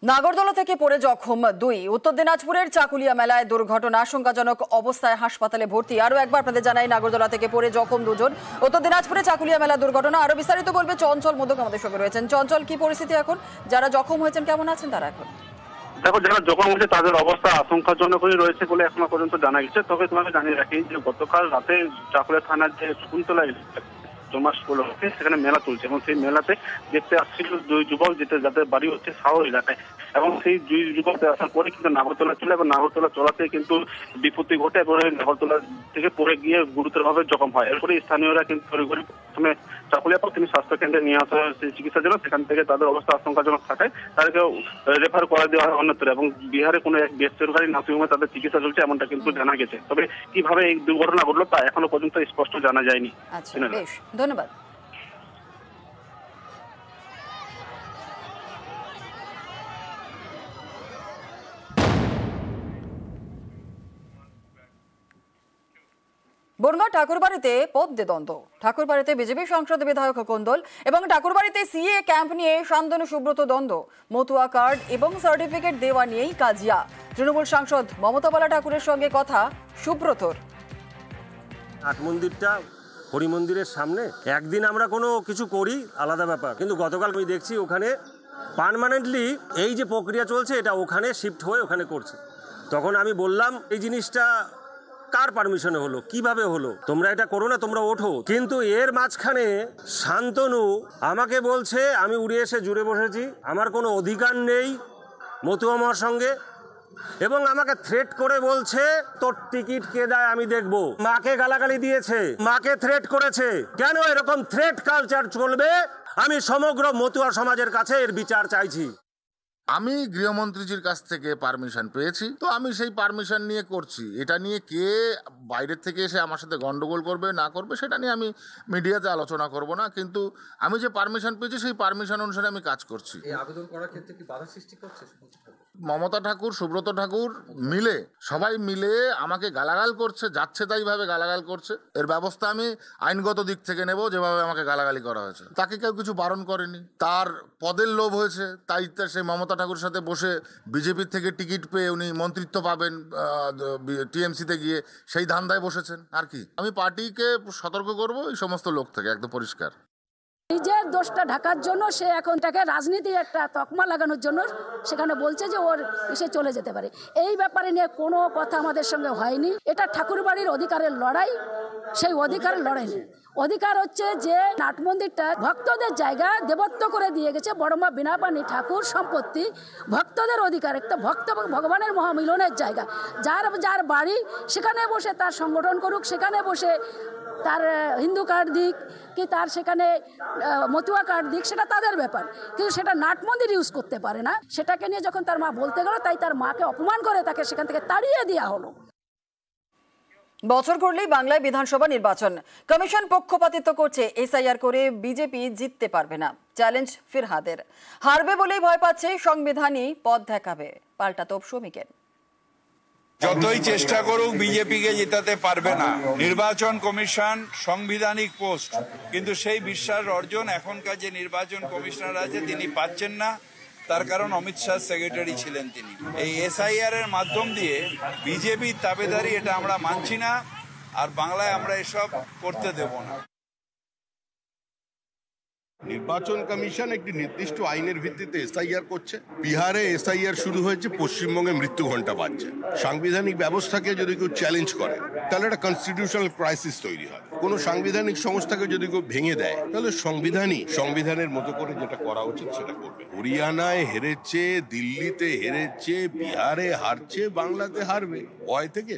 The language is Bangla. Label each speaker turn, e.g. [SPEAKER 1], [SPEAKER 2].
[SPEAKER 1] নাগরদোলা থেকে পড়ে জখম দুই। উত্তর দিনাজপুরের চাকুলিয়া মেলায় দুর্ঘটনা, আশঙ্কাজনক অবস্থায় হাসপাতালে ভর্তি। আরো একবার আপনাদের জানাই, নাগরদোলা থেকে পড়ে জখম দুজন। উত্তর দিনাজপুরে চাকুলিয়া মেলা দুর্ঘটনা। আরো বিস্তারিত বলবে চঞ্চল মোদক আমাদের সঙ্গে রয়েছেন। চঞ্চল, কি পরিস্থিতি এখন? যারা জখম হয়েছেন কেমন আছেন তারা এখন?
[SPEAKER 2] দেখো, যারা জখম হয়েছে তাদের অবস্থা আশঙ্কাজনকই রয়েছে বলে এখনো পর্যন্ত জানা গেছে। তবে তোমাকে জানিয়ে রাখি যে গতকাল রাতে চাকুলিয়া থানার যে শকুন্তলা জমাস উপলক্ষে সেখানে মেলা চলছে এবং সেই মেলাতে দেখতে আসছিল দুই যুবক, যাদের বাড়ি হচ্ছে শাহর এলাকায়। এবং সেই দুই যুবক আসার পরে কিন্তু নাগরতলা ছিল এবং নাগরতলা চলাতে কিন্তু বিপত্তি ঘটে এবং নাগরতলা থেকে পড়ে গিয়ে গুরুতরভাবে জখম হয়। এরপরে স্থানীয়রা কিন্তু প্রথমে চাকুলিয়া প্রাথমিক স্বাস্থ্য কেন্দ্রে নিয়ে আসা হয় চিকিৎসার জন্য। সেখান থেকে তাদের অবস্থা আশঙ্কাজনক থাকায় তাদেরকে রেফার করে দেওয়া হয় অন্যত্র এবং বিহারে কোনো এক বেসরকারি নার্সিংহোমে তাদের চিকিৎসা চলছে, এমনটা কিন্তু জানা গেছে। তবে কিভাবে এই দুর্ঘটনা ঘটলো তা এখনো পর্যন্ত স্পষ্ট জানা যায়নি।
[SPEAKER 1] আচ্ছা, বেশ, ধন্যবাদ। বনগাঁ ঠাকুরবাড়িতে পদ্মে দ্বন্দ্ব। ঠাকুরবাড়িতে বিজেপি সাংসদ বিধায়ক কোন্দল এবং ঠাকুরবাড়িতে সিএ ক্যাম্প নিয়ে শান্তনু সুব্রত দ্বন্দ্ব। মতুয়া কার্ড এবং সার্টিফিকেট দেওয়া নিয়েই কাজিয়া। তৃণমূল সাংসদ মমতা বালা ঠাকুরের সঙ্গে কথা সুব্রতর।
[SPEAKER 3] নাট মন্দিরটা হরি মন্দিরের সামনে একদিন আমরা কোনো কিছু করি আলাদা ব্যাপার, কিন্তু গতকাল আমি দেখছি ওখানে পার্মানেন্টলি এই যে প্রক্রিয়া চলছে এটা ওখানে শিফট হয়ে ওখানে করছে। তখন আমি বললাম এই জিনিসটা কার পারমিশনে হলো, কিভাবে হলো, তোমরা এটা করো না, তোমরা ওঠো। কিন্তু এর মাঝখানে শান্তনু আমাকে বলছে আমি উড়ে এসে জুড়ে বসেছি, আমার কোনো অধিকার নেই মতুয়া আমার সঙ্গে, এবং আমাকে থ্রেট করে বলছে তোর টিকিট কে দেয় আমি দেখবো। মাকে গালাগালি দিয়েছে, মাকে থ্রেট করেছে। কেন এরকম থ্রেট কালচার চলবে? আমি সমগ্র মতুয়া সমাজের কাছে এর বিচার চাইছি।
[SPEAKER 4] আমি গৃহমন্ত্রীজির কাছ থেকে পারমিশন পেয়েছি, তো আমি সেই পারমিশন নিয়ে করছি। এটা নিয়ে কে বাইরের থেকে এসে আমার সাথে গন্ডগোল করবে না করবে সেটা নিয়ে আমি মিডিয়াতে আলোচনা করব না, কিন্তু আমি যে পারমিশন পেয়েছি সেই পারমিশন অনুসারে আমি কাজ করছি।
[SPEAKER 5] এই আবেদন করার ক্ষেত্রে কি বাধা সৃষ্টি করছে?
[SPEAKER 4] মমতা ঠাকুর, সুব্রত ঠাকুর মিলে সবাই মিলে আমাকে গালাগাল করছে, যাচ্ছে তাইভাবে গালাগাল করছে। এর ব্যবস্থা আমি আইনগত দিক থেকে নেব। যেভাবে আমাকে গালাগালি করা হয়েছে তাকে কেউ কিছু বারণ করেনি, তার পদের লোভ হয়েছে, তাই সেই মমতা ঠাকুরের সাথে বসে বিজেপির থেকে টিকিট পেয়ে উনি মন্ত্রিত্ব পাবেন টিএমসিতে গিয়ে, সেই ধান্দায় বসেছেন। আর কি, আমি পার্টিকে সতর্ক করব এই সমস্ত লোক থেকে, একদম পরিষ্কার।
[SPEAKER 6] নিজের দোষটা ঢাকার জন্য সে এখন তাকে রাজনীতি একটা তকমা লাগানোর জন্য সেখানে বলছে যে ওর এসে চলে যেতে পারে। এই ব্যাপারে নিয়ে কোনো কথা আমাদের সঙ্গে হয়নি। এটা ঠাকুরবাড়ির অধিকারের লড়াই, সেই অধিকারের লড়াই নেই। অধিকার হচ্ছে যে নাট মন্দিরটা ভক্তদের জায়গা, দেবত্ব করে দিয়ে গেছে বড়মা বীণাপাণি ঠাকুর সম্পত্তি, ভক্তদের অধিকার, একটা ভক্ত ভগবানের মহামিলনের জায়গা। যার যার বাড়ি সেখানে বসে তার সংগঠন করুক, সেখানে বসে তার হিন্দু কার্ড দিক কি তার সেখানে মতুয়া কার্ড দিক, সেটা তাদের ব্যাপার, কিন্তু সেটা নাট মন্দির ইউজ করতে পারে না। সেটাকে নিয়ে যখন তার মা বলতে গেল, তাই তার মাকে অপমান করে তাকে সেখান থেকে তাড়িয়ে দেওয়া হলো।
[SPEAKER 1] বছর ঘুরলেই বাংলায় বিধানসভা নির্বাচন। কমিশন পক্ষপাতিত্ব করছে, এসআইআর করে বিজেপি জিততে পারবে না। চ্যালেঞ্জ ফিরহাদের। হারবে বলেই ভয় পাচ্ছে, সংবিধানই পথ দেখাবে। পাল্টা তোপ শ্রমিকের।
[SPEAKER 7] যতই চেষ্টা করুক বিজেপিকে জেতাতে পারবে না। নির্বাচন কমিশন সাংবিধানিক পোস্ট, কিন্তু সেই বিশ্বাস অর্জন এখনকার যে নির্বাচন কমিশনার আছে তিনি পাচ্ছেন না। তার কারণ অমিত শাহ সেক্রেটারি ছিলেন তিনি। এই এসআইআর এর মাধ্যম দিয়ে বিজেপির তাবেদারি, এটা আমরা মানছি না, আর বাংলায় আমরা এসব করতে দেব না।
[SPEAKER 8] নির্বাচন কমিশন একটি নির্দিষ্ট আইনের ভিত্তিতে এসআইআর করছে। বিহারে এসআইআর শুরু হয়েছে, পশ্চিমবঙ্গে মৃত্যু ঘণ্টা বাজছে। সাংবিধানিক ব্যবস্থাকে যদি কেউ চ্যালেঞ্জ করে তাহলে একটা কনস্টিটিউশনাল ক্রাইসিস তৈরি হয়। কোনো সাংবিধানিক সংস্থাকে যদি কেউ ভেঙে দেয় তাহলে সংবিধানের মতো করে যেটা করা উচিত সেটা করবে। হরিয়ানায় হেরেছে, দিল্লিতে হেরেছে, বিহারে হারছে, বাংলাতে হারবে। ভয় থেকে